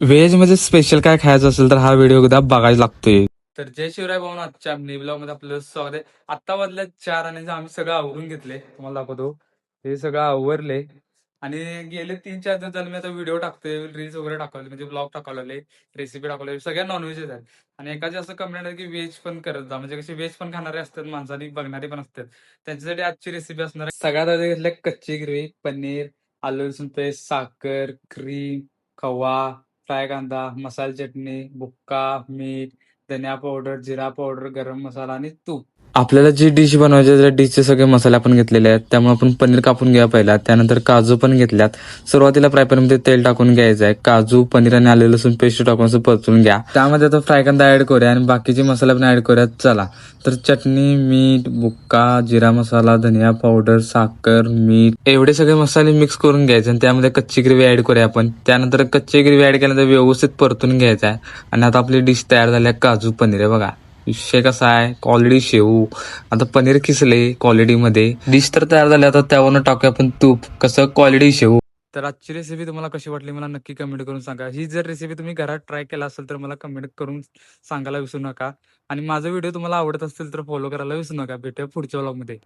Veg मध्ये special काय खायचं असेल तर हा व्हिडिओ एकदा बघायला लागतोय. तर जय शिवराय भाऊ, आजच्या ब्लॉग मध्ये आपलं स्वागत आहे. आत्ता वाजल्या 4 आणि आम्ही सगळं आवरून घेतले, तुम्हाला दाखवतो. हे सगळं आवरले आणि गेले 3-4 दिवस झाले मी आता व्हिडिओ टाकतोय, रील्स वगैरे टाकवले, म्हणजे ब्लॉग टाकवले, रेसिपी टाकवले, सगळ्या नॉनव्हेजच आहेत. आणि एकाचे असं कमेंट आहे की व्हेज पण करत जा, म्हणजे कसे व्हेज पण खाणारे असतात माणसाने, बघणारे पण असतात. त्यांच्यासाठी आजची रेसिपी असणार आहे. सगळ्यात आधी घेतलं कच्ची ग्रेव्ही, पनीर, आलू लसूण पेस्ट, साखर, क्रीम, खवा, फ्राय कांदा, मसाला चटणी, बुक्का, मीठ, धनिया पावडर, जिरा पावडर, गरम मसाला आणि तूप. आपल्याला जी डिश बनवायची आहे त्या डिशचे सगळे मसाले आपण घेतलेले आहेत. त्यामुळे आपण पनीर कापून घ्या पहिला, त्यानंतर काजू पण घेतल्यात. सुरुवातीला फ्राय पॅनमध्ये तेल टाकून घ्यायचं आहे. काजू, पनीर आणि आले लसूण पेस्ट टाकून असं परतून घ्या. त्यामध्ये आता फ्राय कांदा ऍड करूया आणि बाकीचे मसाले पण ऍड करूयात. चला तर चटणी, मीठ, बुक्का, जिरा मसाला, धनिया पावडर, साखर, मीठ एवढे सगळे मसाले मिक्स करून घ्यायचे आणि त्यामध्ये कच्ची ग्रेव्ही ऍड करूया आपण. त्यानंतर कच्ची ग्रेव्ही ऍड केल्यानंतर व्यवस्थित परतून घ्यायचा आहे. आणि आता आपली डिश तयार झाली आहे, काजू पनीर आहे बघा. विषय कसा आहे, क्वालिटी शेव, आता पनीर किसले क्वालिटीमध्ये. डिश तर तयार झाली, आता त्यावरनं टाकूया आपण तूप. कसं क्वालिटी शेव. तर आजची रेसिपी तुम्हाला कशी वाटली मला नक्की कमेंट करून सांगा. ही जर रेसिपी तुम्ही घरात ट्राय केला असेल तर मला कमेंट करून सांगायला विसरू नका. आणि माझा व्हिडिओ तुम्हाला आवडत असेल तर फॉलो करायला विसरू नका. भेटूया पुढच्या व्लॉगमध्ये.